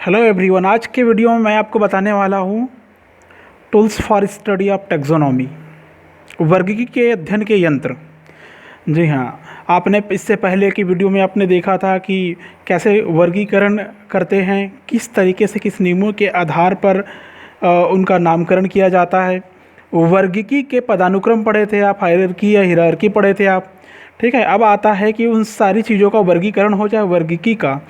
Hello everyone, आज के video में मैं आपको बताने वाला हूँ tools for study of taxonomy, वर्गीकी के अध्ययन के यंत्र। जी हाँ, आपने इससे पहले की वीडियो में आपने देखा था कि कैसे वर्गीकरण करते हैं, किस तरीके से किस नियमों के आधार पर उनका नामकरण किया जाता है। वर्गीकी के पदानुक्रम पढ़े थे आप, हायरार्की या हिरार्की पढ़े थे आप। ठीक है, अब आता है कि उन सारी चीज़ों का वर्गीकरण हो जाए, वर्गीकी का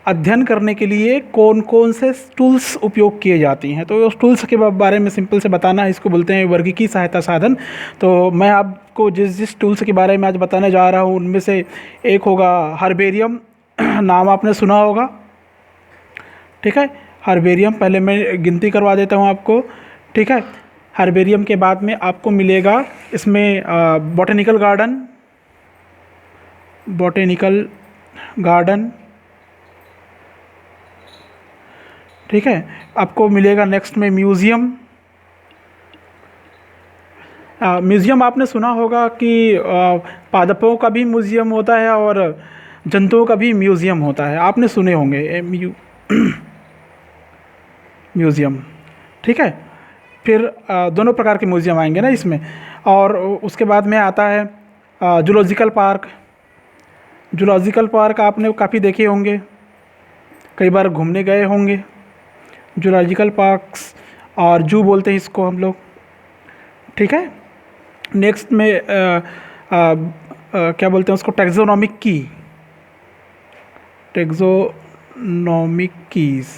अध्ययन करने के लिए कौन कौन से टूल्स उपयोग किए जाती हैं। तो उस टूल्स के बारे में सिंपल से बताना है, इसको बोलते हैं वर्गीकी सहायता साधन। तो मैं आपको जिस जिस टूल्स के बारे में आज बताने जा रहा हूँ उनमें से एक होगा हर्बेरियम। नाम आपने सुना होगा, ठीक है। हर्बेरियम, पहले मैं गिनती करवा देता हूँ आपको, ठीक है। हर्बेरियम के बाद में आपको मिलेगा इसमें बॉटेनिकल गार्डन, ठीक है। आपको मिलेगा नेक्स्ट में म्यूज़ियम। म्यूज़ियम आपने सुना होगा कि पादपों का भी म्यूज़ियम होता है और जंतुओं का भी म्यूज़ियम होता है, आपने सुने होंगे म्यूज़ियम, ठीक है। फिर दोनों प्रकार के म्यूज़ियम आएंगे ना इसमें। और उसके बाद में आता है जूलॉजिकल पार्क। जूलॉजिकल पार्क आपने काफ़ी देखे होंगे, कई बार घूमने गए होंगे। जूलॉजिकल पार्क्स और जू बोलते हैं इसको हम लोग, ठीक है। नेक्स्ट में क्या बोलते हैं उसको, टैक्सोनॉमिक कीज़,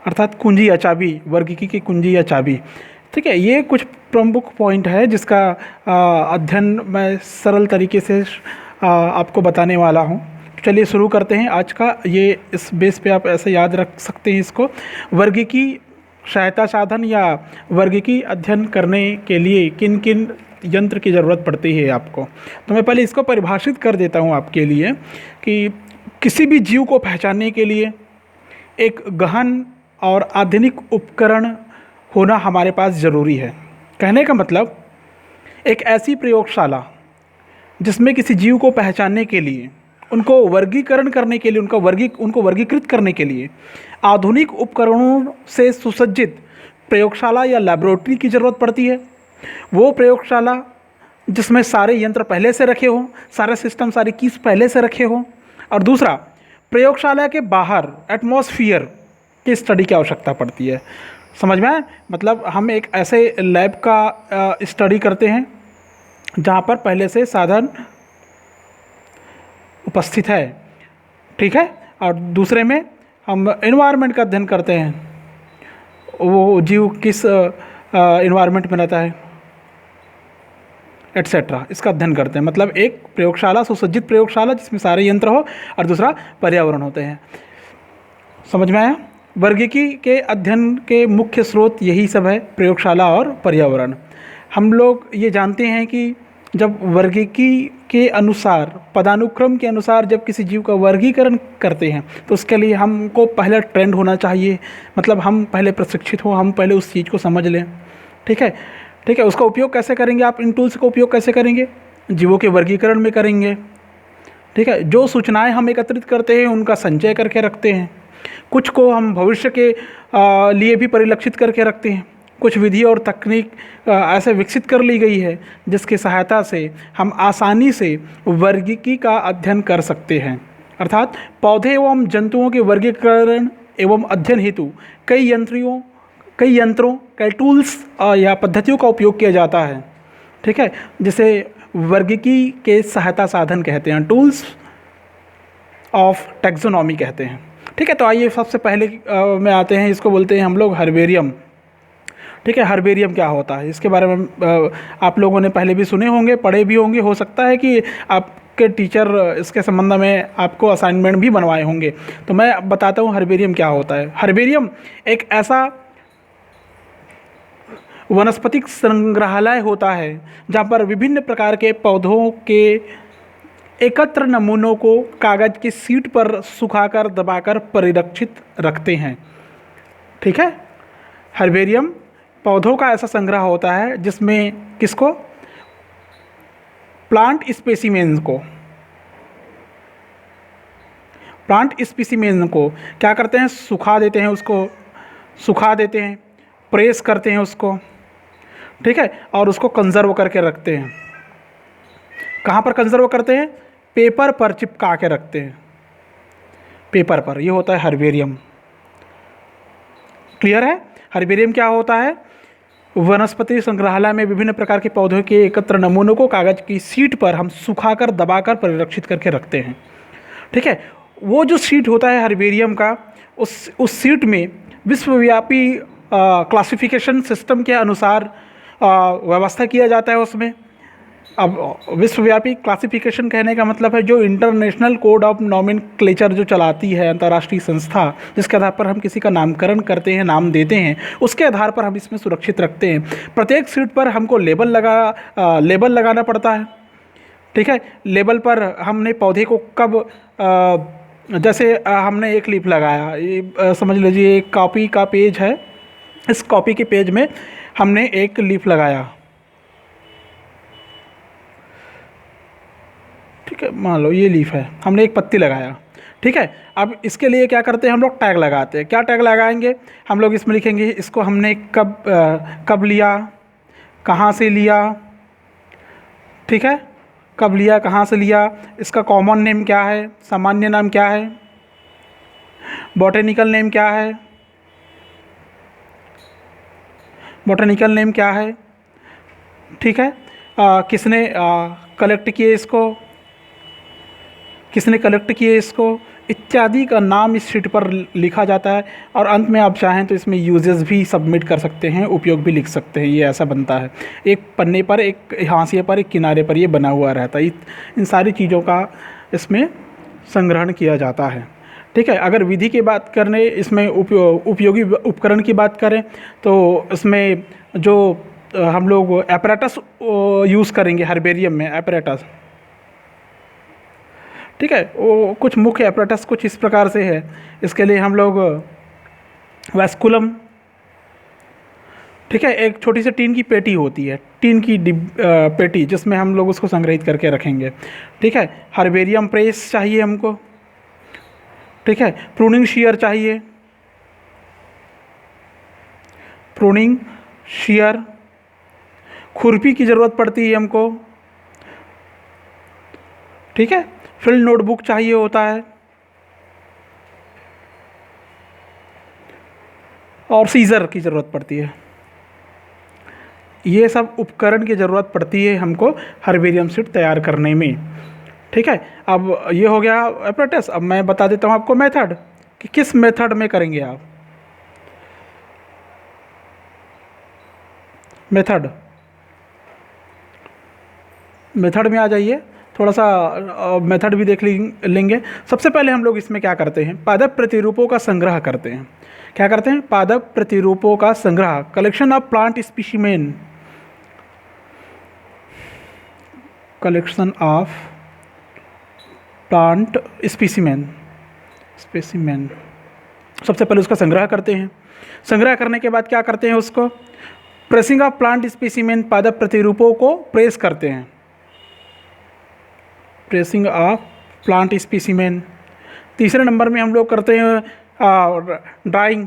अर्थात कुंजी या चाबी, वर्गीकी की कुंजी या चाबी, ठीक है। ये कुछ प्रमुख पॉइंट है जिसका अध्ययन मैं सरल तरीके से आपको बताने वाला हूँ। चलिए शुरू करते हैं आज का। ये इस बेस पे आप ऐसे याद रख सकते हैं इसको, वर्गीकी सहायता साधन या वर्गीकी अध्ययन करने के लिए किन किन यंत्र की ज़रूरत पड़ती है आपको। तो मैं पहले इसको परिभाषित कर देता हूँ आपके लिए कि किसी भी जीव को पहचानने के लिए एक गहन और आधुनिक उपकरण होना हमारे पास ज़रूरी है। कहने का मतलब, एक ऐसी प्रयोगशाला जिसमें किसी जीव को पहचानने के लिए, उनको वर्गीकरण करने के लिए, उनको वर्गीकृत करने के लिए आधुनिक उपकरणों से सुसज्जित प्रयोगशाला या लैबोरेटरी की ज़रूरत पड़ती है। वो प्रयोगशाला जिसमें सारे यंत्र पहले से रखे हों, सारे सिस्टम, सारी कीज पहले से रखे हों। और दूसरा, प्रयोगशाला के बाहर एटमॉस्फियर की स्टडी की आवश्यकता पड़ती है। समझ में आया? मतलब हम एक ऐसे लैब का स्टडी करते हैं जहाँ पर पहले से साधन उपस्थित है, ठीक है। और दूसरे में हम एनवायरनमेंट का अध्ययन करते हैं, वो जीव किस एनवायरनमेंट में रहता है, एट्सेट्रा, इसका अध्ययन करते हैं। मतलब एक प्रयोगशाला, सुसज्जित प्रयोगशाला जिसमें सारे यंत्र हो, और दूसरा पर्यावरण होते हैं। समझ में आया? वर्गीकी के अध्ययन के मुख्य स्रोत यही सब है, प्रयोगशाला और पर्यावरण। हम लोग ये जानते हैं कि जब वर्गीकी के अनुसार, पदानुक्रम के अनुसार जब किसी जीव का वर्गीकरण करते हैं तो उसके लिए हमको पहले ट्रेंड होना चाहिए। मतलब हम पहले प्रशिक्षित हों, हम पहले उस चीज़ को समझ लें, ठीक है। ठीक है, उसका उपयोग कैसे करेंगे आप, इन टूल्स का उपयोग कैसे करेंगे? जीवों के वर्गीकरण में करेंगे, ठीक है। जो सूचनाएं हम एकत्रित करते हैं उनका संचय करके रखते हैं, कुछ को हम भविष्य के लिए भी परिलक्षित करके रखते हैं। कुछ विधि और तकनीक ऐसे विकसित कर ली गई है जिसकी सहायता से हम आसानी से वर्गीकी का अध्ययन कर सकते हैं। अर्थात पौधे एवं जंतुओं के वर्गीकरण एवं अध्ययन हेतु कई यंत्रों, कई टूल्स या पद्धतियों का उपयोग किया जाता है, ठीक है। जिसे वर्गीकी के सहायता साधन कहते हैं, टूल्स ऑफ टैक्सोनॉमी कहते हैं, ठीक है। तो आइए सबसे पहले में आते हैं, इसको बोलते हैं हम लोग हर्बेरियम, ठीक है। हर्बेरियम क्या होता है, इसके बारे में आप लोगों ने पहले भी सुने होंगे, पढ़े भी होंगे। हो सकता है कि आपके टीचर इसके संबंध में आपको असाइनमेंट भी बनवाए होंगे। तो मैं बताता हूँ हर्बेरियम क्या होता है। हर्बेरियम एक ऐसा वनस्पतिक संग्रहालय होता है जहाँ पर विभिन्न प्रकार के पौधों के एकत्र नमूनों को कागज़ की शीट पर सुखाकर, दबाकर परिरक्षित रखते हैं, ठीक है। हर्बेरियम पौधों का ऐसा संग्रह होता है जिसमें किसको, प्लांट स्पेसिमेंस को, प्लांट स्पेसिमेन को क्या करते हैं, सुखा देते हैं, उसको सुखा देते हैं, प्रेस करते हैं उसको, ठीक है, और उसको कंजर्व करके रखते हैं। कहाँ पर कंजर्व करते हैं? पेपर पर चिपका के रखते हैं, पेपर पर। ये होता है हर्बेरियम। क्लियर है? हर्बेरियम क्या होता है? वनस्पति संग्रहालय में विभिन्न प्रकार के पौधों के एकत्र नमूनों को कागज की शीट पर हम सुखाकर दबाकर परिरक्षित करके रखते हैं, ठीक है। वो जो शीट होता है हर्बेरियम का, उस शीट में विश्वव्यापी क्लासिफिकेशन सिस्टम के अनुसार व्यवस्था किया जाता है उसमें। अब विश्वव्यापी क्लासिफिकेशन कहने का मतलब है जो इंटरनेशनल कोड ऑफ नॉमेनक्लेचर जो चलाती है अंतर्राष्ट्रीय संस्था, जिसके आधार पर हम किसी का नामकरण करते हैं, नाम देते हैं, उसके आधार पर हम इसमें सुरक्षित रखते हैं। प्रत्येक सीट पर हमको लेबल लगाना पड़ता है, ठीक है। लेबल पर हमने पौधे को कब जैसे हमने एक लीफ लगाया, ये समझ लीजिए एक कॉपी का पेज है, इस कॉपी के पेज में हमने एक लीफ लगाया, ठीक है, मान लो ये लीफ है, हमने एक पत्ती लगाया, ठीक है। अब इसके लिए क्या करते हैं हम लोग? टैग लगाते हैं। क्या टैग लगाएंगे हम लोग? इसमें लिखेंगे इसको हमने कब लिया, कहाँ से लिया, ठीक है, कब लिया, कहाँ से लिया, इसका कॉमन नेम क्या है, सामान्य नाम क्या है, बॉटेनिकल नेम क्या है, बॉटेनिकल नेम क्या है, ठीक है, किसने कलेक्ट किए इसको, किसने कलेक्ट किए इसको, इत्यादि का नाम इस शीट पर लिखा जाता है। और अंत में आप चाहें तो इसमें यूजेस भी सबमिट कर सकते हैं, उपयोग भी लिख सकते हैं। ये ऐसा बनता है, एक पन्ने पर, एक हाशिए पर, एक किनारे पर ये बना हुआ रहता है। इन सारी चीज़ों का इसमें संग्रहण किया जाता है, ठीक है। अगर विधि की बात करने, इसमें उपयोगी उपकरण की बात करें तो इसमें जो हम लोग एपरेटस यूज़ करेंगे हर्बेरियम में, एपरेटस, ठीक है, वो कुछ मुख्य एपरेटस कुछ इस प्रकार से है। इसके लिए हम लोग वैस्कुलम, ठीक है, एक छोटी सी टीन की पेटी होती है, टीन की पेटी, जिसमें हम लोग उसको संग्रहित करके रखेंगे, ठीक है। हर्बेरियम प्रेस चाहिए हमको, ठीक है। प्रूनिंग शीयर चाहिए, प्रूनिंग शीयर, खुरपी की ज़रूरत पड़ती है हमको, ठीक है। फील्ड नोटबुक चाहिए होता है, और सीजर की ज़रूरत पड़ती है। ये सब उपकरण की ज़रूरत पड़ती है हमको हर्बेरियम शीट तैयार करने में, ठीक है। अब ये हो गया एपरेटस। अब मैं बता देता हूँ आपको मेथड, कि किस मेथड में करेंगे आप। मेथड में आ जाइए, थोड़ा सा मेथड भी देख लेंगे। सबसे पहले हम लोग इसमें क्या करते हैं? पादप प्रतिरूपों का संग्रह करते हैं। क्या करते हैं? पादप प्रतिरूपों का संग्रह, collection of plant specimen, collection of plant specimen, सबसे पहले उसका संग्रह करते हैं। संग्रह करने के बाद क्या करते हैं? उसको प्रेसिंग ऑफ प्लांट स्पीसीमेन, पादप प्रतिरूपों को प्रेस करते हैं। Pressing of plant specimen. तीसरे नंबर में हम लोग करते हैं ड्राइंग,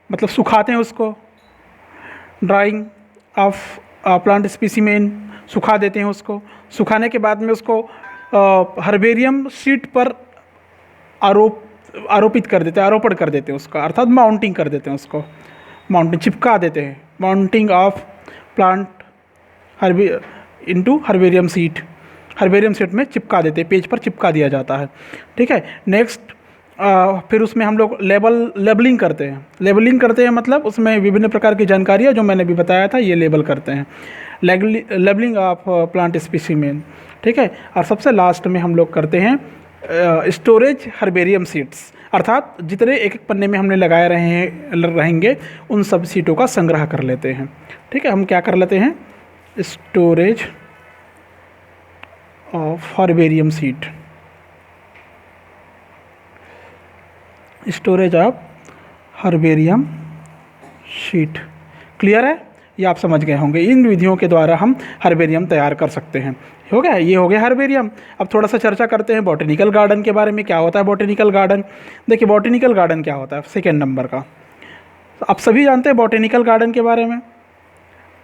मतलब सुखाते हैं उसको। ड्राइंग ऑफ प्लांट स्पीसीमेन, सुखा देते हैं उसको। सुखाने के बाद में उसको हर्बेरियम शीट पर आरोपित कर देते हैं, आरोपण कर देते हैं उसका, अर्थात माउंटिंग कर देते हैं उसको, माउंटिंग चिपका देते हैं। Mounting of plant into herbarium sheet, herbarium sheet में चिपका देते हैं, पेज पर चिपका दिया जाता है, ठीक है। नेक्स्ट फिर उसमें हम लोग लेबलिंग करते हैं। लेबलिंग करते हैं मतलब उसमें विभिन्न प्रकार की जानकारियाँ जो मैंने भी बताया था, ये लेबल करते हैं। लेबलिंग ऑफ प्लांट स्पीसीमेन, ठीक है। और सबसे लास्ट में हम लोग करते हैं स्टोरेज हर्बेरियम सीड्स, अर्थात जितने एक एक पन्ने में हमने लगाए रहेंगे उन सब सीटों का संग्रह कर लेते हैं, ठीक है। हम क्या कर लेते हैं? Storage of herbarium seed, storage of herbarium sheet. Clear है? ये आप समझ गए होंगे। इन विधियों के द्वारा हम हर्बेरियम तैयार कर सकते हैं। हो गया, ये हो गया हर्बेरियम। अब थोड़ा सा चर्चा करते हैं बॉटेनिकल गार्डन के बारे में। क्या होता है बॉटेनिकल गार्डन? देखिए बॉटेनिकल गार्डन क्या होता है, सेकेंड नंबर का। आप सभी जानते हैं बॉटेनिकल गार्डन के बारे में।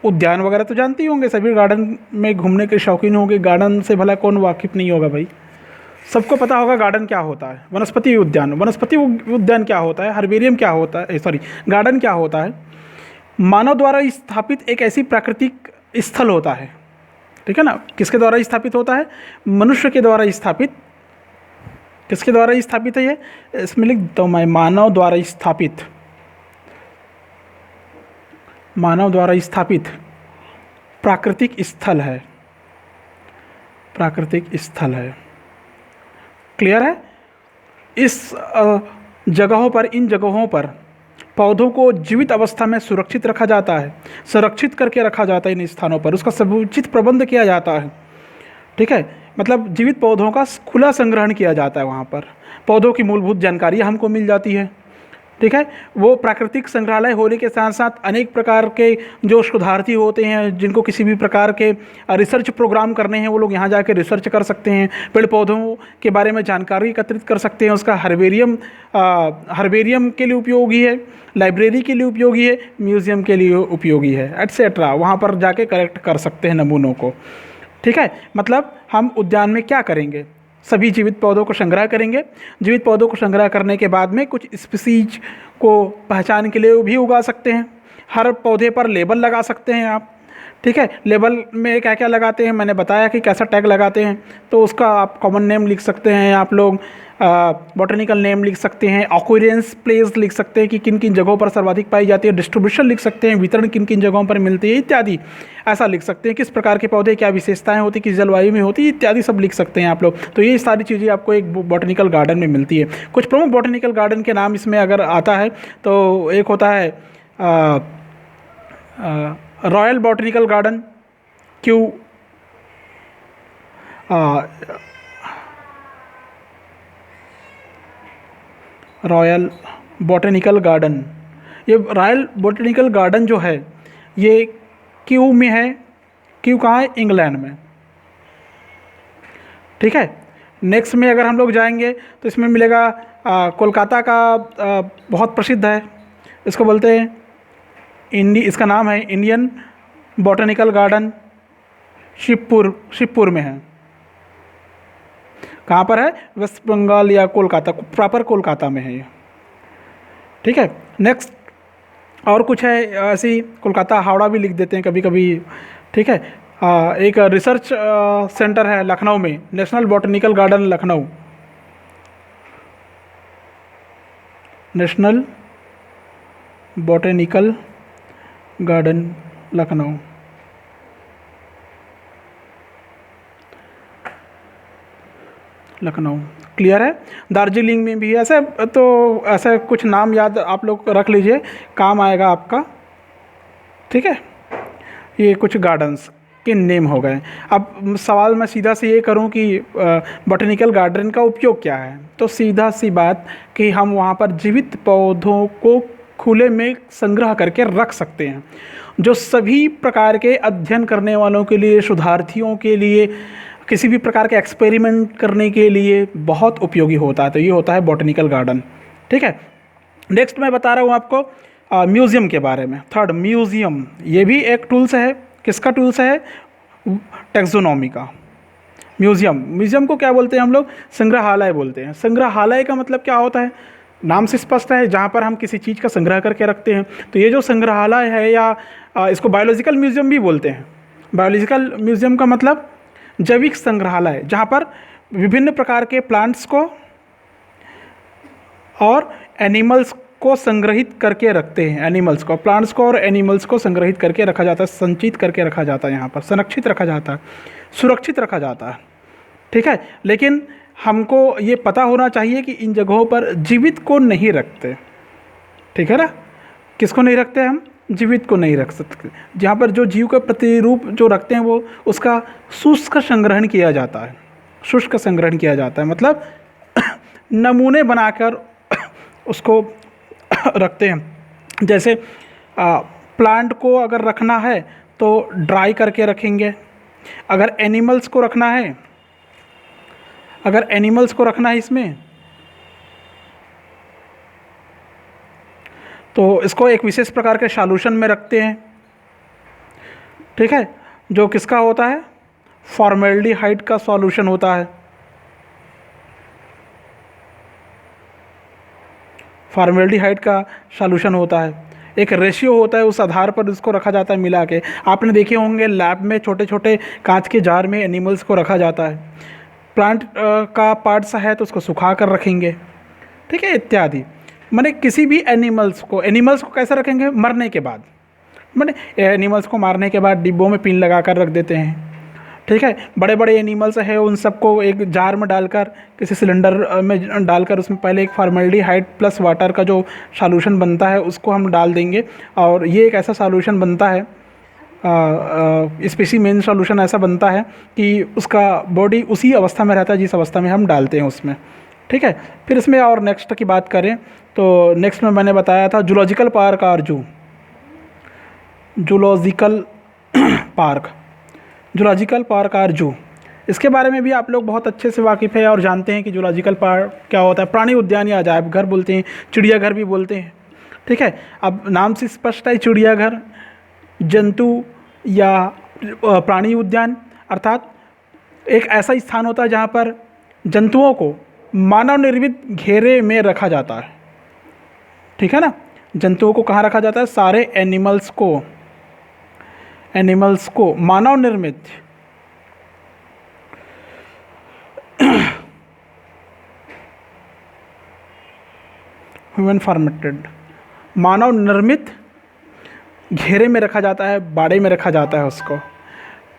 उद्यान वगैरह तो जानते ही होंगे, सभी गार्डन में घूमने के शौकीन होंगे। गार्डन से भला कौन वाकिफ़ नहीं होगा भाई, सबको पता होगा गार्डन क्या होता है। वनस्पति उद्यान, वनस्पति उद्यान क्या होता है, हर्बेरियम क्या होता है, सॉरी गार्डन क्या होता है। मानव द्वारा स्थापित एक ऐसी प्राकृतिक स्थल होता है, ठीक है ना। किसके द्वारा स्थापित होता है? मनुष्य के द्वारा स्थापित। किसके द्वारा स्थापित है ये? इसमें लिख दो मैं, मानव द्वारा स्थापित, मानव द्वारा स्थापित प्राकृतिक स्थल है, प्राकृतिक स्थल है। क्लियर है? इस जगहों पर, इन जगहों पर पौधों को जीवित अवस्था में सुरक्षित रखा जाता है, संरक्षित करके रखा जाता है इन स्थानों पर, उसका समुचित प्रबंध किया जाता है। ठीक है, मतलब जीवित पौधों का खुला संग्रहण किया जाता है। वहाँ पर पौधों की मूलभूत जानकारी हमको मिल जाती है। ठीक है, वो प्राकृतिक संग्रहालय होने के साथ साथ अनेक प्रकार के जो शोधार्थी होते हैं, जिनको किसी भी प्रकार के रिसर्च प्रोग्राम करने हैं, वो लोग यहाँ जाकर रिसर्च कर सकते हैं, पेड़ पौधों के बारे में जानकारी एकत्रित कर सकते हैं। उसका हर्बेरियम के लिए उपयोगी है, लाइब्रेरी के लिए उपयोगी है, म्यूज़ियम के लिए उपयोगी है, एट्सेट्रा। वहाँ पर जाके कलेक्ट कर सकते हैं नमूनों को। ठीक है, मतलब हम उद्यान में क्या करेंगे? सभी जीवित पौधों को संग्रह करेंगे। जीवित पौधों को संग्रह करने के बाद में कुछ स्पीसीज को पहचान के लिए भी उगा सकते हैं। हर पौधे पर लेबल लगा सकते हैं आप। ठीक है, लेबल में क्या क्या लगाते हैं मैंने बताया कि कैसा टैग लगाते हैं। तो उसका आप कॉमन नेम लिख सकते हैं, आप लोग बॉटनिकल नेम लिख सकते हैं, ऑक्यूरेंस प्लेस लिख सकते हैं कि किन किन जगहों पर सर्वाधिक पाई जाती है, डिस्ट्रीब्यूशन लिख सकते हैं, वितरण किन किन जगहों पर मिलती है इत्यादि। ऐसा लिख सकते हैं किस प्रकार के पौधे, क्या विशेषताएं होती, किस जलवायु में होती, इत्यादि सब लिख सकते हैं आप लोग। तो ये सारी चीज़ें आपको एक बॉटनिकल गार्डन में मिलती है। कुछ प्रमुख बॉटनिकल गार्डन के नाम इसमें अगर आता है तो एक होता है royal botanical garden, royal botanical garden. ये रॉयल बॉटनिकल गार्डन जो है ये क्यू में है। क्यू कहाँ है? इंग्लैंड में। ठीक है, नेक्स्ट में अगर हम लोग जाएंगे तो इसमें मिलेगा कोलकाता का बहुत प्रसिद्ध है, इसको बोलते हैं इसका नाम है इंडियन बॉटनिकल गार्डन। शिवपुर में है। कहाँ पर है? वेस्ट बंगाल या कोलकाता, प्रॉपर कोलकाता में है ये। ठीक है, नेक्स्ट और कुछ है ऐसी, कोलकाता हावड़ा भी लिख देते हैं कभी कभी। ठीक है, एक रिसर्च सेंटर है लखनऊ में, national botanical garden Lucknow, national botanical garden Lucknow. Lucknow clear है। दार्जिलिंग में भी ऐसे, तो ऐसे कुछ नाम याद आप लोग रख लीजिए, काम आएगा आपका। ठीक है, ये कुछ गार्डन्स के नेम हो गए। अब सवाल मैं सीधा से ये करूं कि बॉटनिकल गार्डन का उपयोग क्या है, तो सीधा सी बात कि हम वहाँ पर जीवित पौधों को खुले में संग्रह करके रख सकते हैं, जो सभी प्रकार के अध्ययन करने वालों के लिए, शोधार्थियों के लिए, किसी भी प्रकार के एक्सपेरिमेंट करने के लिए बहुत उपयोगी होता है। तो ये होता है बॉटनिकल गार्डन। ठीक है, नेक्स्ट मैं बता रहा हूँ आपको म्यूज़ियम के बारे में। थर्ड, म्यूज़ियम, ये भी एक टूल्स है। किसका टूल्स है? टैक्सोनॉमी का। म्यूज़ियम को क्या बोलते हैं हम लोग? संग्रहालय बोलते हैं। संग्रहालय का मतलब क्या होता है? नाम से स्पष्ट है, जहाँ पर हम किसी चीज़ का संग्रह करके रखते हैं। तो ये जो संग्रहालय है, या इसको बायोलॉजिकल म्यूज़ियम भी बोलते हैं। बायोलॉजिकल म्यूज़ियम का मतलब जैविक संग्रहालय, जहाँ पर विभिन्न प्रकार के प्लांट्स को और एनिमल्स को संग्रहित करके रखते हैं। एनिमल्स को, प्लांट्स को और एनिमल्स को संग्रहित करके रखा जाता है, संचित करके रखा जाता है, यहाँ पर संरक्षित रखा जाता है, सुरक्षित रखा जाता है। ठीक है, लेकिन हमको ये पता होना चाहिए कि इन जगहों पर जीवित को नहीं रखते। ठीक है ना, किसको नहीं रखते? हम जीवित को नहीं रख सकते। जहाँ पर जो जीव का प्रतिरूप जो रखते हैं वो उसका शुष्क संग्रहण किया जाता है। शुष्क संग्रहण किया जाता है मतलब नमूने बनाकर उसको रखते हैं। जैसे प्लांट को अगर रखना है तो ड्राई करके रखेंगे। अगर एनिमल्स को रखना है, अगर एनिमल्स को रखना है इसमें, तो इसको एक विशेष प्रकार के सॉल्यूशन में रखते हैं, ठीक है, जो किसका होता है, फॉर्मेल्डिहाइड का सॉल्यूशन होता है। फॉर्मेल्डिहाइड का सॉल्यूशन होता है, एक रेशियो होता है, उस आधार पर उसको रखा जाता है मिला के। आपने देखे होंगे लैब में छोटे छोटे कांच के जार में एनिमल्स को रखा जाता है। प्लांट का पार्ट्स है तो उसको सुखा कर रखेंगे, ठीक है, इत्यादि। माने किसी भी एनिमल्स को कैसे रखेंगे, मरने के बाद, माने एनिमल्स को मारने के बाद डिब्बों में पिन लगा कर रख देते हैं, ठीक है। बड़े बड़े एनिमल्स है उन सबको एक जार में डालकर, किसी सिलेंडर में डालकर, उसमें पहले एक फॉर्मेल्डिहाइड प्लस वाटर का जो सॉल्यूशन बनता है उसको हम डाल देंगे, और ये एक ऐसा सॉल्यूशन बनता है, स्पेसिमेन सॉल्यूशन ऐसा बनता है कि उसका बॉडी उसी अवस्था में रहता है जिस अवस्था में हम डालते हैं उसमें, ठीक है। फिर इसमें और नेक्स्ट की बात करें तो नेक्स्ट में मैंने बताया था जूलॉजिकल पार्क और जूलॉजिकल पार्क और जू, इसके बारे में भी आप लोग बहुत अच्छे से वाकिफ़ है और जानते हैं कि जूलॉजिकल पार्क क्या होता है। प्राणी उद्यान या अजायब घर बोलते हैं, चिड़ियाघर भी बोलते हैं, ठीक है। अब नाम से स्पष्ट है, चिड़ियाघर, जंतु या प्राणी उद्यान अर्थात एक ऐसा स्थान होता है जहाँ पर जंतुओं को मानव निर्मित घेरे में रखा जाता है, ठीक है ना। जंतुओं को कहाँ रखा जाता है, सारे एनिमल्स को मानव निर्मित ह्यूमन फॉर्मेटेड, मानव निर्मित घेरे में रखा जाता है, बाड़े में रखा जाता है उसको,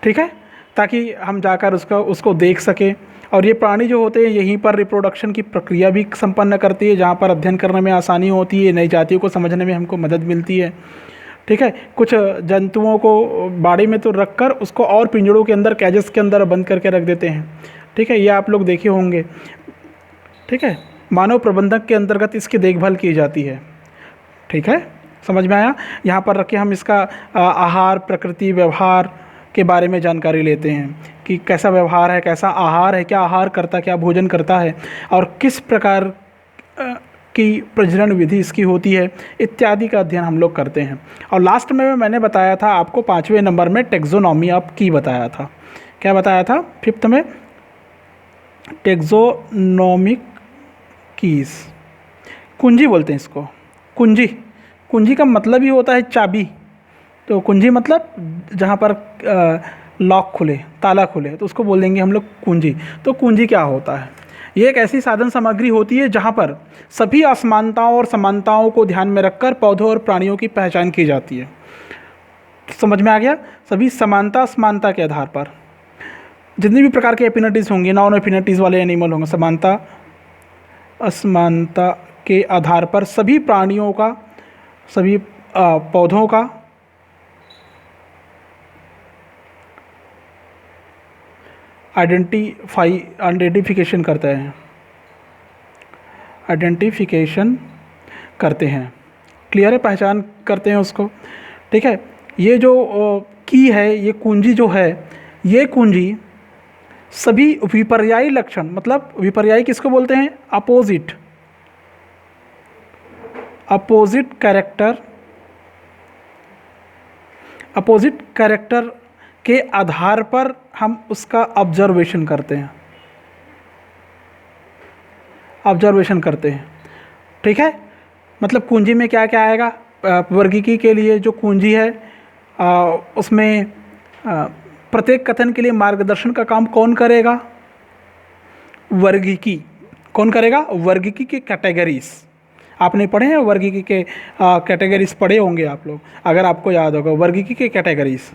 ठीक है, ताकि हम जाकर उसको देख सकें। और ये प्राणी जो होते हैं यहीं पर रिप्रोडक्शन की प्रक्रिया भी संपन्न करती है, जहाँ पर अध्ययन करने में आसानी होती है, नई जातियों को समझने में हमको मदद मिलती है, ठीक है। कुछ जंतुओं को बाड़े में तो रखकर उसको और पिंजड़ों के अंदर, कैजेस के अंदर बंद करके रख देते हैं, ठीक है, ये आप लोग देखे होंगे, ठीक है। मानव प्रबंधक के अंतर्गत इसकी देखभाल की जाती है, ठीक है, समझ में आया। यहाँ पर रख के हम इसका आहार, प्रकृति, व्यवहार के बारे में जानकारी लेते हैं कि कैसा व्यवहार है, कैसा आहार है, क्या आहार करता, क्या भोजन करता है, और किस प्रकार की प्रजनन विधि इसकी होती है, इत्यादि का अध्ययन हम लोग करते हैं। और लास्ट में मैंने बताया था आपको 5वें नंबर में टेक्सोनॉमी ऑफ की बताया था। क्या बताया था 5th में, टेक्सोनोमिक कीज, कुंजी बोलते हैं इसको, कुंजी का मतलब ही होता है चाबी। तो कुंजी मतलब जहाँ पर लॉक खुले, ताला खुले, तो उसको बोल देंगे हम लोग कुंजी। तो कुंजी क्या होता है, ये एक ऐसी साधन सामग्री होती है जहाँ पर सभी असमानताओं और समानताओं को ध्यान में रखकर पौधों और प्राणियों की पहचान की जाती है। समझ में आ गया, सभी समानता असमानता के आधार पर जितनी भी प्रकार के एफिनिटीज़ होंगी, नॉन एफिनिटीज़ वाले एनिमल होंगे, समानता असमानता के आधार पर सभी प्राणियों का, सभी पौधों का आइडेंटिफिकेशन करते हैं, क्लियर है, पहचान करते हैं उसको, ठीक है। ये जो की है, ये कुंजी जो है, ये कुंजी सभी विपर्यायी लक्षण, मतलब विपर्यायी किसको बोलते हैं, अपोजिट कैरेक्टर के आधार पर हम उसका ऑब्जर्वेशन करते हैं, ठीक है। मतलब कुंजी में क्या क्या आएगा, वर्गीकी के लिए जो कुंजी है उसमें प्रत्येक कथन के लिए मार्गदर्शन का काम कौन करेगा, वर्गीकी। कौन करेगा, वर्गीकी के कैटेगरीज आपने पढ़े हैं, वर्गीकी के कैटेगरीज पढ़े होंगे आप लोग, अगर आपको याद होगा, वर्गीकी के कैटेगरीज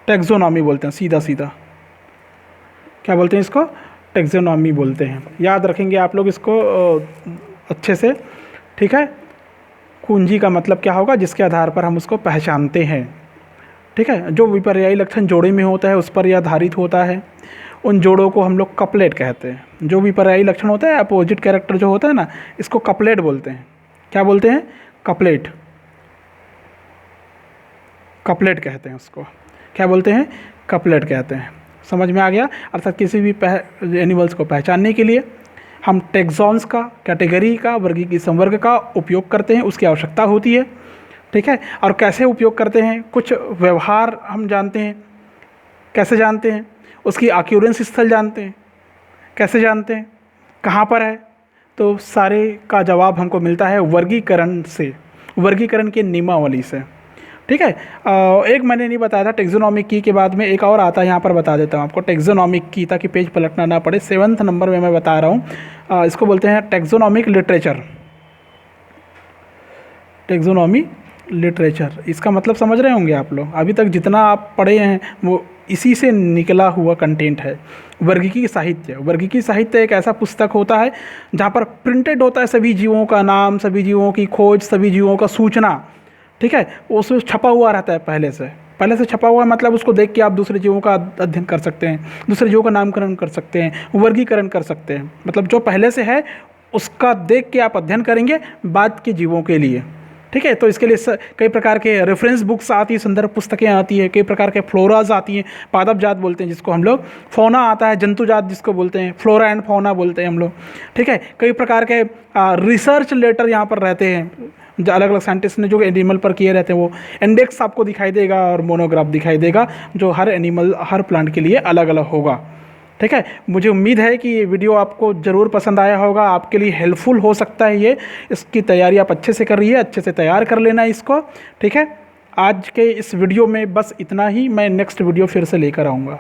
टेक्सोनॉमी बोलते हैं, सीधा क्या बोलते हैं इसको, टेक्सोनॉमी बोलते हैं। याद रखेंगे आप लोग इसको अच्छे से, ठीक है। कुंजी का मतलब क्या होगा, जिसके आधार पर हम उसको पहचानते हैं, ठीक है। जो विपर्यायी लक्षण जोड़े में होता है उस पर यह आधारित होता है, उन जोड़ों को हम लोग कपलेट कहते हैं। जो विपर्यायी लक्षण होता है, अपोजिट कैरेक्टर जो होता है ना, इसको कपलेट बोलते हैं। क्या बोलते हैं, कपलेट। कपलेट कहते हैं उसको। क्या बोलते हैं? कपलेट कहते हैं। समझ में आ गया? अर्थात किसी भी एनिमल्स को पहचानने के लिए हम टैक्सॉन्स का, कैटेगरी का, वर्गीकृत संवर्ग का उपयोग करते हैं, उसकी आवश्यकता होती है। ठीक है। और कैसे उपयोग करते हैं? कुछ व्यवहार हम जानते हैं। कैसे जानते हैं? उसकी ऑक्यूरेंस स्थल जानते हैं। कैसे जानते हैं? कहाँ पर है? तो सारे का जवाब हमको मिलता है वर्गीकरण से, वर्गीकरण के नियमावली से। ठीक है। एक मैंने नहीं बताया था टेक्सोनॉमिक की के बाद में एक और आता है, यहाँ पर बता देता हूँ आपको टेक्सोनॉमिक की, ताकि पेज पलटना ना पड़े। 7th नंबर में मैं बता रहा हूँ। इसको बोलते हैं टेक्सोनॉमिक लिटरेचर। टेक्सोनॉमी लिटरेचर, इसका मतलब समझ रहे होंगे आप लोग। अभी तक जितना आप पढ़े हैं वो इसी से निकला हुआ कंटेंट है। वर्गीकी साहित्य, वर्गीकी साहित्य एक ऐसा पुस्तक होता है जहाँ पर प्रिंटेड होता है सभी जीवों का नाम, सभी जीवों की खोज, सभी जीवों का सूचना। ठीक है। उसमें छपा हुआ रहता है पहले से छपा हुआ है, मतलब उसको देख के आप दूसरे जीवों का अध्ययन कर सकते हैं, दूसरे जीवों का नामकरण कर सकते हैं, वर्गीकरण कर सकते हैं। मतलब जो पहले से है उसका देख के आप अध्ययन करेंगे बाद के जीवों के लिए। ठीक है। तो इसके लिए कई प्रकार के रेफरेंस बुक्स आती है, संदर्भ पुस्तकें आती है, कई प्रकार के फ्लोराज आती हैं, पादप जात बोलते हैं जिसको हम लोग, फौना आता है, जंतु जात जिसको बोलते हैं, फ्लोरा एंड फौना बोलते हैं हम लोग। ठीक है। कई प्रकार के रिसर्च लेटर यहाँ पर रहते हैं, जो अलग अलग साइंटिस्ट ने जो एनिमल पर किए रहते हैं, वो इंडेक्स आपको दिखाई देगा और मोनोग्राफ दिखाई देगा, जो हर एनिमल, हर प्लांट के लिए अलग अलग होगा। ठीक है। मुझे उम्मीद है कि ये वीडियो आपको ज़रूर पसंद आया होगा, आपके लिए हेल्पफुल हो सकता है ये। इसकी तैयारी आप अच्छे से कर रही है, अच्छे से तैयार कर लेना इसको। ठीक है। आज के इस वीडियो में बस इतना ही, मैं नेक्स्ट वीडियो फिर से लेकर आऊँगा।